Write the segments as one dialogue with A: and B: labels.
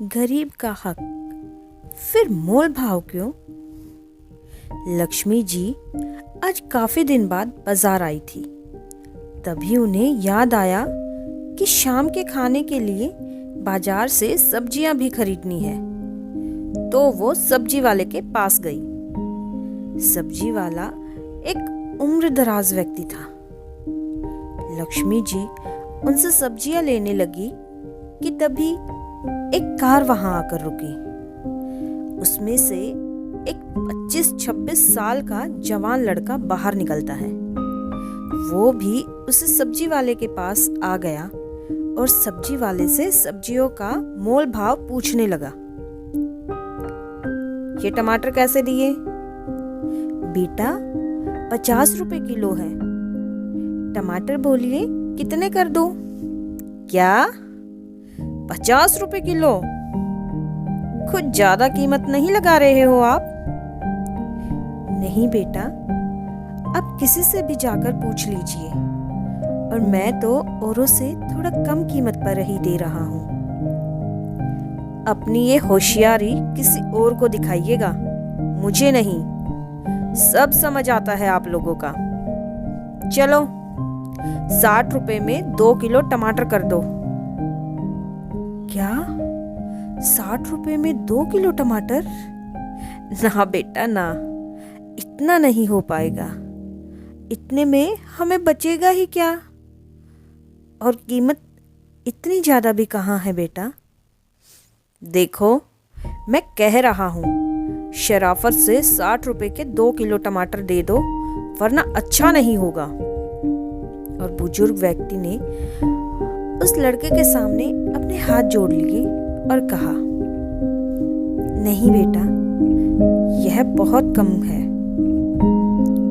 A: गरीब का हक, फिर मोल भाव क्यों? लक्ष्मी जी आज काफी दिन बाद बाजार आई थी। तभी उन्हें याद आया कि शाम के खाने के लिए बाजार से सब्जियां भी खरीदनी है। तो वो सब्जी वाले के पास गई। सब्जी वाला एक उम्रदराज व्यक्ति था। लक्ष्मी जी उनसे सब्जियां लेने लगी कि तभी एक कार वहां आकर रुकी। उसमें से एक 25-26 साल का जवान लड़का बाहर निकलता है। वो भी उसे सब्जी वाले के पास आ गया और सब्जी वाले से सब्जियों का मोल भाव पूछने लगा। ये टमाटर कैसे दिए? बेटा 50 रुपए किलो है। टमाटर बोलिए कितने कर दूं? क्या 50 रुपए किलो? कुछ ज्यादा कीमत नहीं लगा रहे हो आप? नहीं बेटा, आप किसी से भी जाकर पूछ लीजिए, और मैं तो औरों से थोड़ा कम कीमत पर ही दे रहा हूँ। अपनी ये होशियारी किसी और को दिखाइएगा, मुझे नहीं। सब समझ आता है आप लोगों का। चलो 60 रुपए में 2 किलो टमाटर कर दो। क्या 60 रुपए में 2 किलो टमाटर? ना बेटा ना, इतना नहीं हो पाएगा। इतने में हमें बचेगा ही क्या? और कीमत इतनी ज्यादा भी कहाँ है बेटा? देखो, मैं कह रहा हूँ, शराफत से 60 रुपए के 2 किलो टमाटर दे दो, वरना अच्छा नहीं होगा। और बुजुर्ग व्यक्ति ने उस लड़के के सामने अपने हाथ जोड़ लिए और कहा, नहीं बेटा, यह बहुत कम है।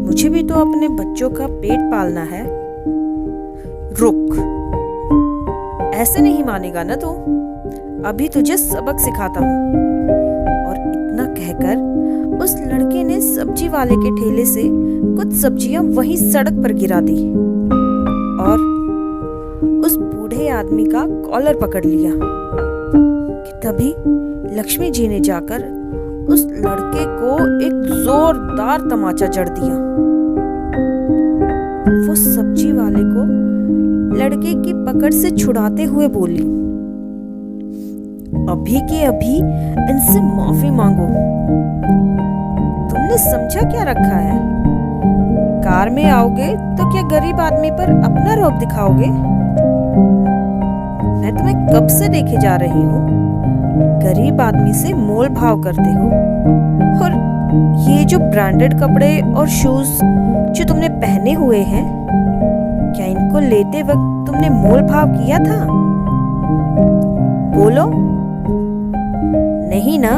A: मुझे भी तो अपने बच्चों का पेट पालना है। रुक, ऐसे नहीं मानेगा ना तू? अभी तुझे सबक सिखाता हूँ। और इतना कहकर उस लड़के ने सब्जी वाले के ठेले से कुछ सब्जियां वहीं सड़क पर गिरा दी और उस बूढ़े आदमी का कॉलर पकड़ लिया। कि तभी लक्ष्मी जी ने जाकर उस लड़के को एक जोरदार तमाचा जड़ दिया। वो सब्जी वाले को लड़के की पकड़ से छुड़ाते हुए बोली, अभी के अभी इनसे माफी मांगो। तुमने समझा क्या रखा है? कार में आओगे तो क्या गरीब आदमी पर अपना रौब दिखाओगे? मैं तुम्हें कब से देखे जा रही हूँ, गरीब आदमी से मोल भाव करते हो। और ये जो ब्रांडेड कपड़े और शूज जो तुमने पहने हुए हैं, क्या इनको लेते वक्त तुमने मोल भाव किया था? बोलो, नहीं ना?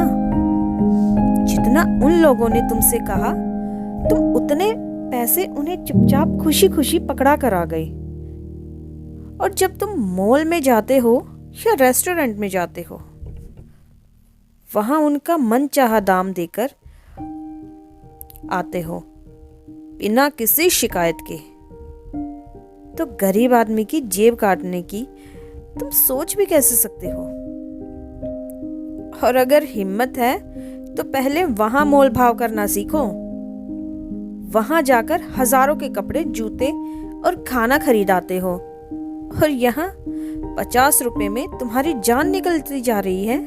A: जितना उन लोगों ने तुमसे कहा, तुम उतने पैसे उन्हें चुपचाप खुशी खुशी पकड़ा कर आ गए। और जब तुम मॉल में जाते हो या रेस्टोरेंट में जाते हो, वहां उनका मनचाहा दाम देकर आते हो बिना किसी शिकायत के। तो गरीब आदमी की जेब काटने की तुम सोच भी कैसे सकते हो? और अगर हिम्मत है तो पहले वहां मोल भाव करना सीखो। वहां जाकर हजारों के कपड़े, जूते और खाना खरीदाते हो, और यहाँ 50 रुपए में तुम्हारी जान निकलती जा रही है।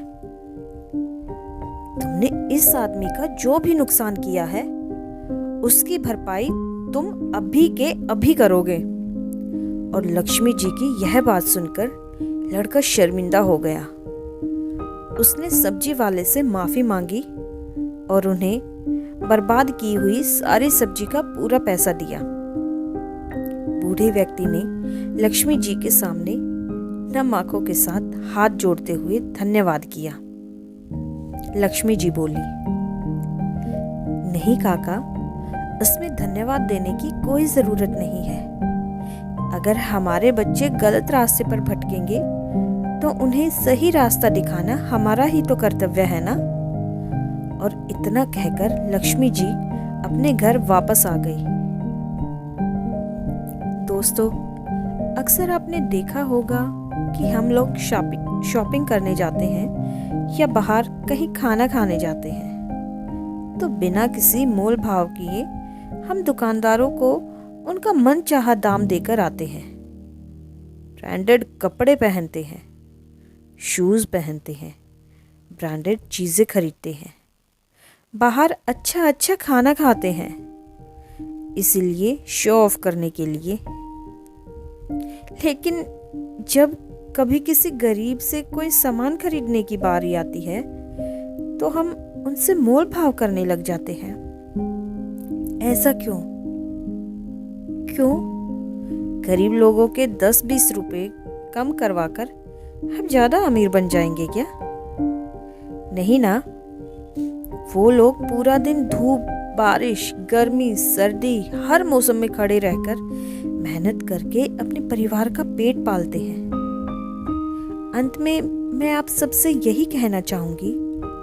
A: तुमने इस आदमी का जो भी नुकसान किया है, उसकी भरपाई तुम अभी के अभी करोगे। और लक्ष्मी जी की यह बात सुनकर लड़का शर्मिंदा हो गया। उसने सब्जी वाले से माफी मांगी और उन्हें बर्बाद की हुई सारी सब्जी का पूरा पैसा दिया। बूढ़े व्यक्ति ने लक्ष्मी जी के सामने नम आंखों के साथ हाथ जोड़ते हुए धन्यवाद किया। लक्ष्मी जी बोली, नहीं काका, इसमें धन्यवाद देने की कोई जरूरत नहीं है। अगर हमारे बच्चे गलत रास्ते पर भटकेंगे तो उन्हें सही रास्ता दिखाना हमारा ही तो कर्तव्य है ना। और इतना कहकर लक्ष्मी जी अपने घर वापस आ गई। दोस्तों, अक्सर आपने देखा होगा कि हम लोग शॉपिंग करने जाते हैं या बाहर कहीं खाना खाने जाते हैं तो बिना किसी मोल भाव किए हम दुकानदारों को उनका मनचाहा दाम देकर आते हैं। ब्रांडेड कपड़े पहनते हैं, शूज़ पहनते हैं, ब्रांडेड चीज़ें खरीदते हैं, बाहर अच्छा अच्छा खाना खाते हैं, इसीलिए शो ऑफ करने के लिए। लेकिन जब कभी किसी गरीब से कोई सामान खरीदने की बारी आती है तो हम उनसे मोल भाव करने लग जाते हैं। ऐसा क्यों? गरीब लोगों के 10-20 रुपए कम करवाकर हम ज्यादा अमीर बन जाएंगे क्या? नहीं ना। वो लोग पूरा दिन धूप, बारिश, गर्मी, सर्दी हर मौसम में खड़े रहकर मेहनत करके अपने परिवार का पेट पालते हैं। अंत में मैं आप सबसे यही कहना चाहूंगी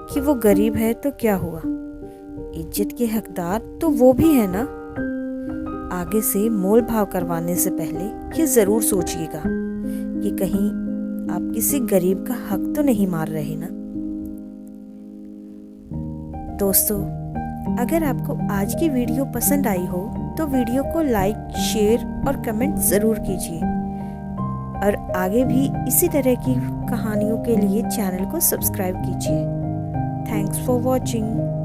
A: कि वो गरीब है तो क्या हुआ, इज्जत के हकदार तो वो भी है ना। आगे से मोल भाव करवाने से पहले ये जरूर सोचिएगा कि कहीं आप किसी गरीब का हक तो नहीं मार रहे ना। दोस्तों, अगर आपको आज की वीडियो पसंद आई हो तो वीडियो को लाइक, शेयर और कमेंट ज़रूर कीजिए और आगे भी इसी तरह की कहानियों के लिए चैनल को सब्सक्राइब कीजिए। Thanks for watching.